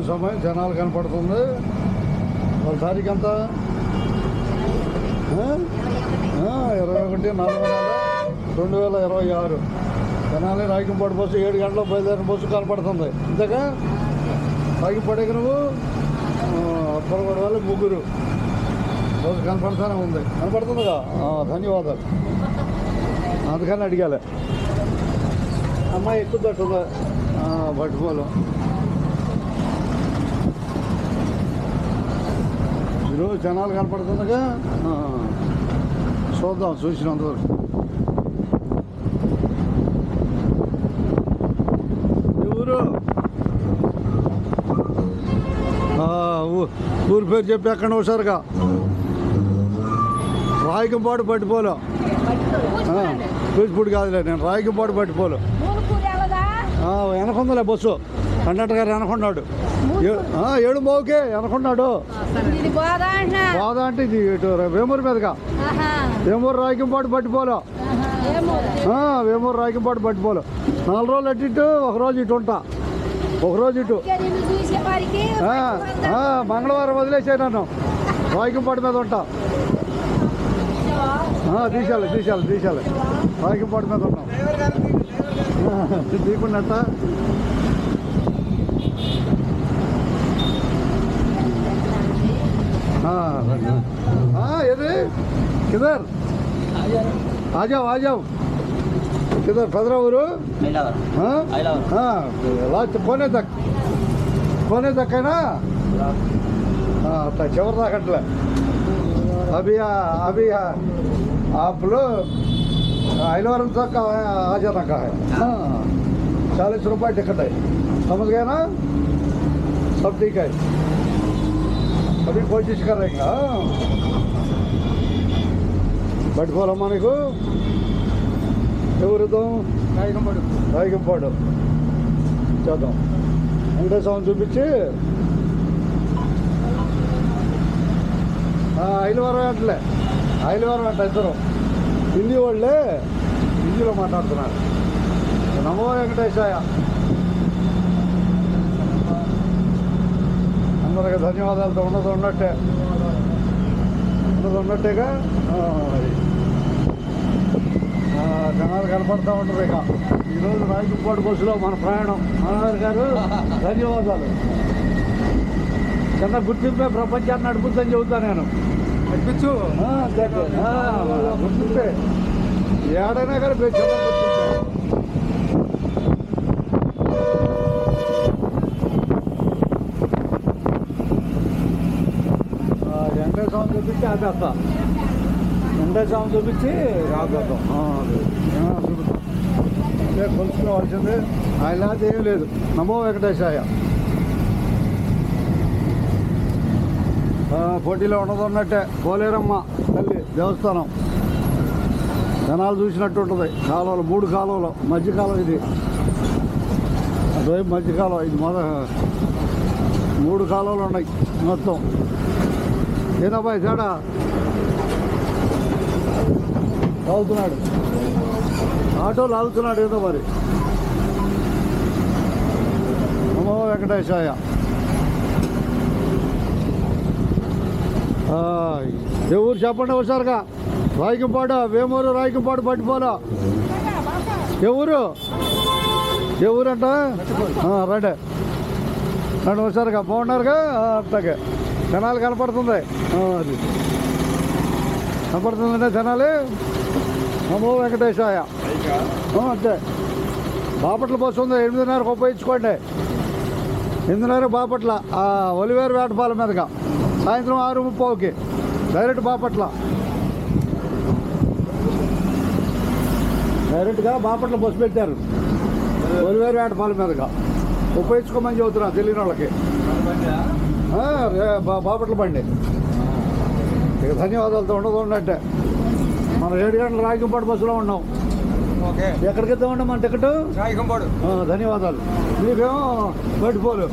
సమయం జనాలు కనపడుతుంది. వాళ్ళ తారీఖు ఎంత? 21/4/2026 జనాలు రాయకంపాడు బస్సు 7 గంటలకు బయలుదేరిన బస్సు కనపడుతుంది. ఇంతగా రాయకంపాడికి నువ్వు అప్పలగొడ వాళ్ళు 3 బస్సు కనపడుతూనే ఉంది. కనపడుతుందిగా. ధన్యవాదాలు. అందుకని అడిగాలి. అమ్మాయి ఎక్కుతుందా పట్టుకోలు ఈరోజు జనాలు కనపడుతుందిగా. చూద్దాం చూసినంతవరకు. ఊరు ఊరి పేరు చెప్పి ఎక్కడ ఒకసారిగా రాయకంపాడు పట్టిపోలో. కూచిపూడి కాదులే, నేను రాయకంపాడు పట్టిపోలు. వెనకుందలే బస్సు. కండక్టర్ గారు వెనకున్నాడు. 7:00కే వెనకున్నాడు. బాధ అంటే ఇది ఇటు వేమూరు మీదగా. వేమూరు రాయకంపాడు పట్టిపోలో. వేమూరు రాయకంపాడు పట్టిపోలో 4 రోజులు అటు ఇటు, 1 రోజు ఇటు ఉంటా. 1 రోజు ఇటు. మంగళవారం వదిలేసాయి నన్ను. రాయకంపాడు మీద ఉంటా. తీసేయాలి రాయకంపాడు మీద ఉన్నాం. తీకున్నట్ట ఏది కిదర్ ఆజావ్ కిదర్ పదరా ఊరు కోనే తక్కైనా చివరి దాకట్లే. अभी आप लोग आइलवारम तक आ जाना का है. 40 रुपये टिकट है. समझ गए ना? सब ठीक है. अभी कोशिश करेंगे. పట్టుకోవాలా మనకు ఎవరితో రాయకంపాడు చేద్దాం. వెంకటేశ్వరం చూపించి ఐలవరం అంటలే. ఐలవరం అంట ఇద్దరు హిందీ వాళ్ళే. హిందీలో మాట్లాడుతున్నారు. నమో వెంకటేశాయ. అందరికి ధన్యవాదాలతో ఉన్నట్టేగా. జనాలు కనపడుతూ ఉంటారు. ఇక ఈరోజు రాయకంపాడు బస్సులో మన ప్రయాణం. మనోహర్ గారు ధన్యవాదాలు. చిన్న గుర్తింపే ప్రపంచాన్ని నడుపుతుందని చెబుతాను నేను. నడిపించు గుర్తింపే ఏడైనా కానీ చిన్న గుర్తింపే. వెంకటేశ్వరం చూపించి ఆపేస్తా. వెంకటేశ్వరం చూపించి ఆపేద్దాం. కొలుసుకోవాల్సింది ఆయన ఏం లేదు. నమో వెంకటేశాయ. పోటీలో ఉన్నట్టే పోలేరమ్మ తల్లి దేవస్థానం. జనాలు చూసినట్టు ఉంటుంది. కాలువలు 3 కాలువలు. మధ్యకాలం ఇది. అటువైపు మధ్యకాలం ఇది. 3 కాలువలు ఉన్నాయి మొత్తం. ఏనాబాయ్ తేడా లాగుతున్నాడు. ఆటో లాగుతున్నాడు ఏదో మరి. నమో వెంకటేశాయ. ఏ ఊరు చెప్పండి ఒకసారిగా. రాయకంపాడు వేమూరు రాయకంపాడు పట్టిపోలా. ఏ ఊరు అంట రండి ఒకసారిగా. బాగున్నారుగా? అట్లాగే జనాలు కనపడుతుంది. అది కనపడుతుందంటే జనాలు. నమో వెంకటేశాయ. అంతే. బాపట్ల బస్సు ఉంది. 8:30కు ఉపయోగించుకోండి. 8:30 బాపట్ల ఒలివేరు వేటపాలెం మీదగా. సాయంత్రం 6:30కి డైరెక్ట్ బాపట్ల. డైరెక్ట్గా బాపట్ల బస్సు పెట్టారు. ఒలివేరు వేటపాలెం మీదగా ఉపయోగించుకోమని చెబుతున్నా తెలియని వాళ్ళకి. బాపట్ల బండి. ఇక ధన్యవాదాలతో ఉన్నట్టే. మనం 7 గంటల రాయకంపాడు బస్సులో ఉన్నాం. ఎక్కడికి ఇద్దామంటే మన టికెట్ రాయకంపాడు. ధన్యవాదాలు. మీకేమో పట్టిపోలు.